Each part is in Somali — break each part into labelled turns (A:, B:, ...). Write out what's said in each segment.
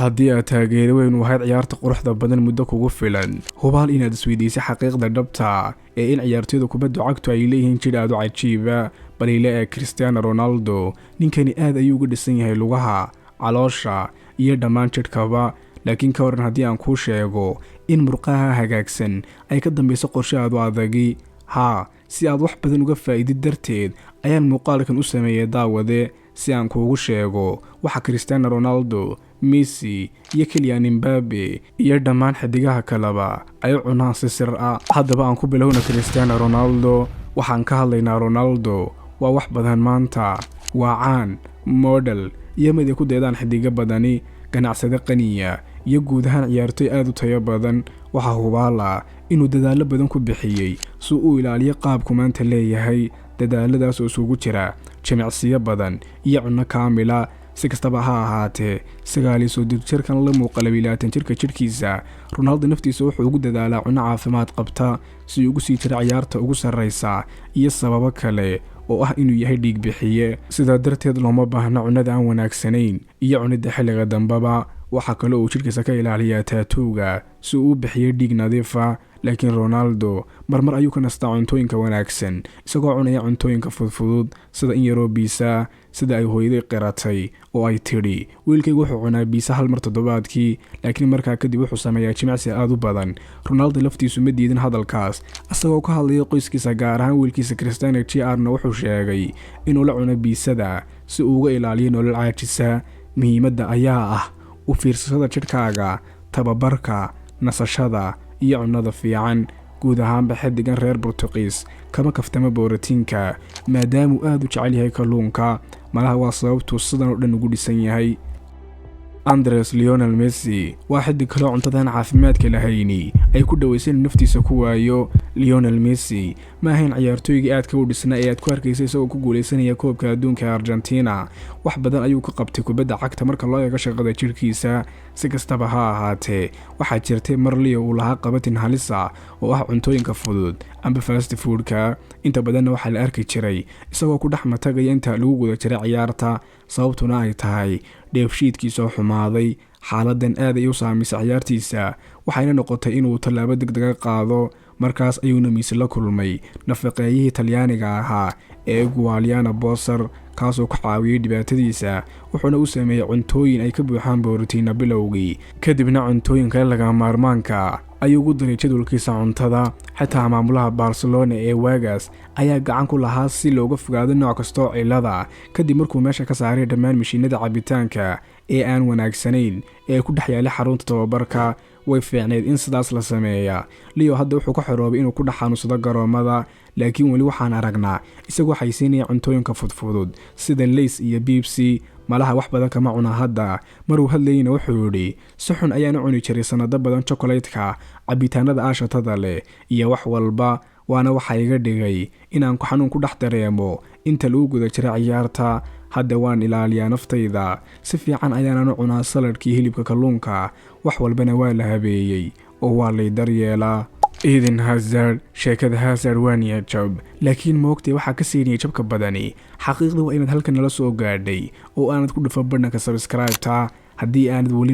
A: haddii aad taageero weyn u ahayd ciyaarta quruxda badan muddo kugu filan hubaal inaad isweydiisay xaqiiqda dhabta ee in ciyaartoyda kubadda cagtu ay leeyihiin jidh aad u cajiiba baliile ee Cristiano Ronaldo ninkani aad ayuu uga dhisan yahay lugaha caloosha iyo dhammaan jidhkaba laakiin ka waran haddii aan kuu sheego in murqaha hagaagsan ay ka dambayso qorshe aad u adagi si aad wax badan uga faa'iidid darteed ayaan muuqaalkan u sameeyay daawade si aan kuugu sheego waxa Cristiano Ronaldo Messi iyo Kylian Mbappe iyo dhammaan xidigaha kaleba ay cunaan si sir ah haddaba aan ku bilowno Cristiano Ronaldo waxaan ka hadlaynaa Ronaldo waa wax badan maanta waa caan model iyo mid ku deedaan xidiga badani ganacsade qaniya iyo guud ahaan ciyaartoy aad u tayo badan waxa hubaala inuu dadaalo badan ku bixiyay si uu ilaaliyo qaabku maanta leeyahay dadaaladaas oo isugu jira jimicsiyo badan iyo cunno kaamila si kastaba ha ahaatee 9 jirkan la muuqaalay 20 jirka jirkiisa Ronaldo naftiisa wuxuu ugu dadaalaa cunno caafimaad qabta si uu ugu sii jira ciyaarta ugu sarreysa iyo sababo kale oo ah inuu yahay dhiig bixiye sida darteed looma baahna cunnada aan wanaagsanayn iyo cunida xilliga dambaba waxa kale oo jirkiisa ka ilaaliyaa taatuuga si uu bixiyo dhiig nadiif ah laakiin Ronaldo marmar ayuu ka nastaa cuntooyinka wanaagsan isagoo cunaya cuntooyinka fudud sida in yaroo biisa sida ay hooyaday qiratay oo ay tiri wiilkaygu wuxuu cunaa biisa hal mar toddobaadkii laakiin markaa kadib wuxuu sameeyaa jimicsi aad u badan Ronaldo laftiisu ma diidin hadalkaas isagoo ka hadlaya qoyskiisa gaar ahaan wiilkiisa Cristiano Jr wuxuu sheegay inuu la cuno biisada si uu uga ilaaliyo nolol caajisa muhiimadda ayaa ah u fiirsashada jidhkaaga tababarka nasashada iyo cunnada fiican guud ahaanba xidigan reer Portuguese kama kaftama borotiinka maadaama uu aad u jecel yahay kalluunka malaha waa sababtu sidan oo dhan ugu dhisan yahay Andres Lionel Messi waa xidig kale cuntadan caafimaadka lahayni ay ku dhaweysay naftiisa ku waayo Lionel Messi ma ahayn ciyaartooyga aad ka u dhisnaa ee aad ku arkaysay isagoo ku guuleysanaya koobka adduunka Argentina wax badan ayuu ka qabtay kubadda cagta marka loo eego shaqada jirkiisa si kastaba ha ahaatee waxaa jirtay mar Leo uu lahaa qabatin halisa oo ah cuntooyinka fudud amba fast foodka inta badan waxa la arki jiray isagoo ku dhex matagaya inta lagu guda jiray ciyaarta sababtuna ay tahay dheefshiidkiisa xumaaday xaaladan aad ay u saamaysay ciyaartiisa waxayna noqotay inuu tallaabo degdeg qaado markaas ayuuna Messi la kulmay nafaqeeyihii Talyaaniga ahaa ee Gualiana Bossar kaasoo ku caawiyay dhibaatadiisa wuxuuna u sameeyay cuntooyin ay ka buuxaan borotiina bilowgii kadibna cuntooyinka laga maarmaanka ayuu ugu daray jadwalkiisa cuntada xataa maamulaha Barcelona ee waagaas ayaa gacan ku lahaa si looga fogaado nooc kasta oo cilada kadib markuu meesha ka saaray dhammaan mishiinada cabitaanka ee aan wanaagsanayn ee ku dhex yaala xarunta tababarka way fiicneed in sidaas la sameeyaa Leo hadda wuxuu ka xoroobay inuu ku dhaxanuusado garoomada laakiin wali waxaan aragnaa isagoo xaysiinaya cuntooyinka fudud sida Lace iyo Pepsi malaha wax badan kama cuna hadda maruu hadlayna wuxuu yiri si xun ayaan cuni jiray sanado badan chocolate-ka cabitaanada aashatada leh iyo wax walba waana waxa iga dhigay inaan ku xanuun ku dhex dareemo inta lagu guda jiray ciyaarta hadda waan ilaaliyaa naftayda si fiican ayaan cunaa saladkii hilibka kalluunka wax walbana waa la habeeyay oo waa la daryeelaa Eden Hazard sheekada Hazard waaniya jab laakiin moogtay waxa ka siinay jabka badani xaqiiqdu waa inaad halkan nala soo gaadhay oo aanad ku dhufan badhanka subscribe-ta haddii aanad wali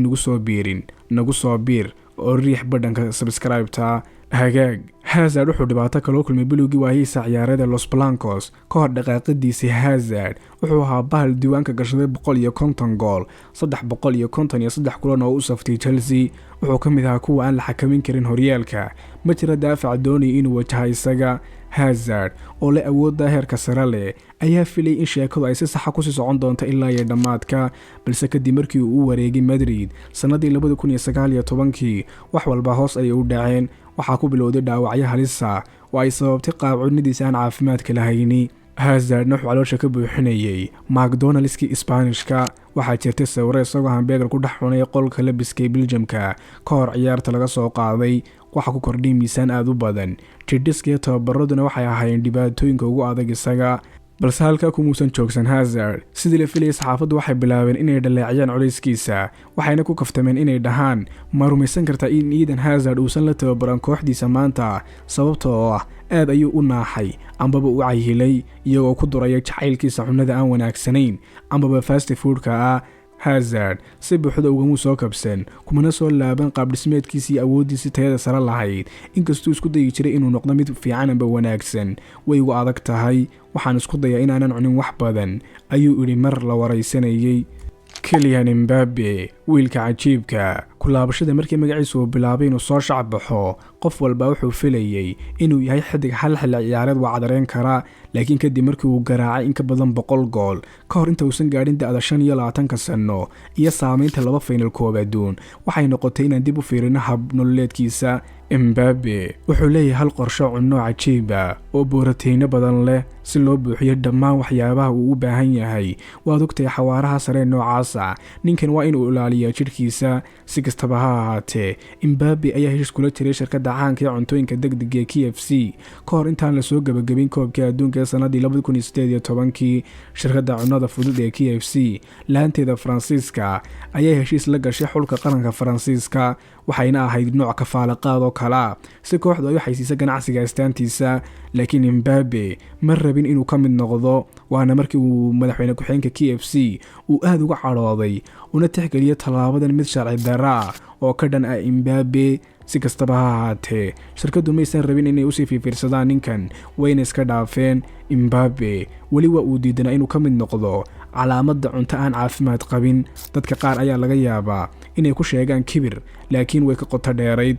A: nagu soo biir oo riix badhanka subscribe-ta hagaag Hazard wuxuu dhibaato kala kulmay bilowgii waahiisa ciyaarada Los Blancos ka hor dhaqaaqadiisa Hazard wuxuu ahaa bahal diiwaanka gashaday 150 gool 353 kulan oo u saftay Chelsea wuxuu ka mid ahaa kuwa aan la xakamin karin horyaalka ma jira daafac doonay inuu wajahay isaga Hazard oo la awoodda heerka sare leh ayaa filay in sheekadu ay si sax ah ku sii socon doonto ilaa iyo dhamaadka balse kadib markii uu wareegay Madrid sanadii 2019 wax walba hoos ay u dhaceen waxa ku bilowday dhaawacyo halisa oo ay sababtay qaab cunnidiisa aan caafimaadka lahayni Hazard wuxuu caloosha ka buuxinayay McDonald's-kii Isbaanishka waxaa jirtay sawirro isagoo hamburger ku dhex cunay qolka labiska Belgium-ka ka hor ciyaarta laga soo qaaday waxa ku kordhay miisaan aad u badan jidhiska tababaraduna waxay ahaayeen dhibaatooyinka ugu adag isaga balse halka kumuusan joogsan Hazard sidii la filayay saxaafaddu waxay bilaabeen inay dhaleeciyaan culayskiisa waxayna ku kaftameen inay dhahaan ma rumaysan kartaa in Eden Hazard uusan la tababaran kooxdiisa maanta sababtoo ah aad ayuu u naaxay ambaba u cayilay iyagoo ku duraya jacaylkiisa cunnada aan wanaagsanayn ambaba fast foodka Hazard si buuxda ugama soo kabsan kumana soo laaban qaab dhismeedkiisii awoodiisii tayada sare lahayd inkastuu isku dayi jiray inuu noqdo mid fiican amba wanaagsan way ugu adag tahay waxaan isku dayaa inaanan cunin wax badan ayuu idhi mar la waraysanayay. Kylian Mbappe wiilka cajiibka kulaabashada markii magaciisu uu bilaabay inuu soo shacbaxo qof walba wuxuu filayay inuu yahay xidig hal xilli ciyaareed waa cadareen kara laakiin kadib markii uu garaacay in ka badan 100 gool ka hor inta uusan gaadhin da'da 25 sano iyo saameynta 2 final koobaduun waxay noqotay inaan dib u fiirino hab nololeedkiisa. Mbappe wuxuu leeyahay hal qorshe cunno cajiib ah oo borotiinno badan leh si loo buuxiyo dhammaan waxyaabaha uu u baahan yahay. waad ogtahay xawaaraha sare noocaas ah ninkan waa inuu ilaaliyo jidhkiisa si kastaba ha ahaatee. Mbappe ayaa heshiis kula jiray shirkadda caanka ee cuntooyinka degdega ee KFC ka hor intaan la soo gabagabin koobka adduunka ee sanadii 2018 shirkadda cunnada fudud ee KFC laanteeda Faransiiska ayaa heshiis la gashay xulka qaranka Faransiiska waxayna ahayd nooc kafaala qaad oo kala si kooxdu ay xaysiisa ganacsiga astaantiisa laakiin Mbappe ma rabin inuu ka mid noqdo waana markii uu madaxweyne ku-xigeenka KFC uu aad uga cadhooday una tixgeliyay talaabadan mid sharci darro oo ka dhan ah Mbappe. si kastaba ha ahaatee shirkaddu maysan rabin inay u sii fiirsadaan ninkan wayna iska dhaafeen. Mbappe weli waa uu diidanaa inuu ka mid noqdo calaamadda cunto aan caafimaad qabin dadka qaar ayaa laga yaabaa inay ku sheegaan kibir laakiin way ka qoto dheerayd.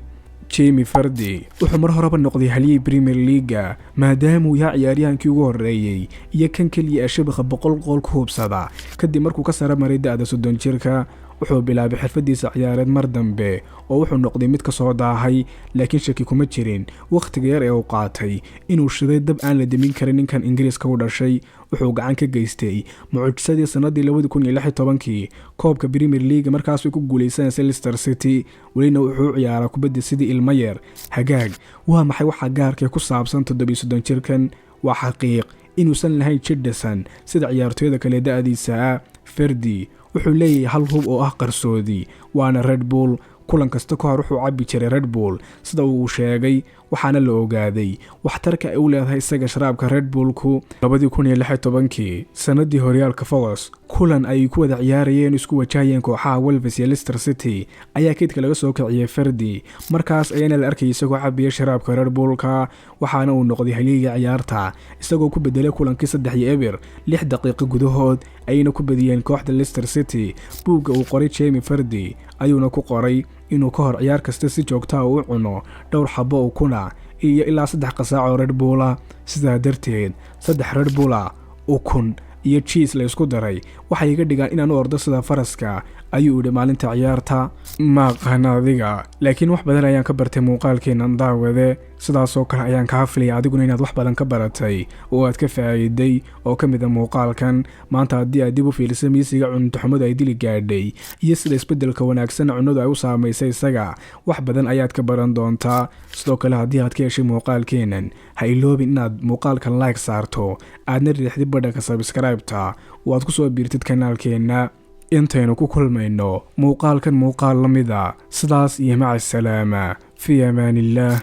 A: Jamie Vardy wuxuu mar horeba noqday halyey Premier League maadaama uu yahay ciyaaryahankii ugu horeeyay iyo kan kaliya shabakha 100 gool ku hubsada kadib markuu ka sare maray da'da 30 jirka. wuxuu bilaabay xirfadiisa ciyaareed mar dambe oo wuxuu noqday mid ka soo daahay laakiin shaki kuma jirin waqtiga yar ee uu qaatay inuu shiday dab aan la demin karin. ninkan Ingiriiska u dhashay wuxuu gacan ka geystay mucjisadii sanadii 2016 koobka Premier League markaas uu ku guuleysanayay Leicester City welina wuxuu ciyaaray kubadda sidii ilmo yar. hagaag waa maxay waxa gaarka ku saabsan 37 jirkan? waa xaqiiq inuusan lahayn jir dhisan sida ciyaartooyda kale da'diisa. Vardy wuxuu leeyahay hal hub oo ah qarsoodi waana Red Bull. kulan kasta ka hor wuxuu cabbi jiray Red Bull sida uu sheegay waxaana la ogaaday waxtarka ay u leedahay isaga sharaabka Red Bullku. 2016 sanadii horyaalka Fox kulan ay ku wada ciyaarayeen isku wajahayeen kooxaha Wolves iyo Leicester City ayaa keedka laga soo kiciyay Vardy markaas ayana la arkay isagoo cabbiya sharaabka Red Bullka waxaana uu noqday halyeyga ciyaarta isagoo ku bedelay kulankii 3-0 6 daqiiqo gudahood ayna ku badiyeen kooxda Leicester City. buugga uu qoray Jamie Vardy ayuuna ku qoray inuu ka hor ciyaar kasta si joogto ah u cuno dhowr xabo oo kuna iyo ilaa 3 qasaac oo Red Bull ah. sidaa darteed 3 Red Bull oo kun iyo cheese la isku daray waxay iga dhigaan inaan u ordo sida faraska ayuu yidhi maalinta ciyaarta. ma qana adiga laakiin wax badan ayaan ka bartay muuqaalkeenan daawade sidaasoo kale ayaan kaa filaya adiguna inaad wax badan ka baratay oo aad ka faa'iiday oo ka mid ah muuqaalkan maanta. haddii aad dib u fiilisay miisiga cunto-xumadu ay dili gaadhay iyo sida isbeddelka wanaagsan cunnadu ay u saamaysay isaga wax badan ayaad ka baran doontaa. sidoo kale haddii aad ka heshay muuqaalkeenan ha iloobin inaad muuqaalkan like saarto aadna riixdid badhanka subscribe-ta oo aad ku soo biirtid kanaalkeenna. intaynu ku kulmayno muuqaalkan muuqaal la mid ah sidaas iyo maca salaama fi amaanillah.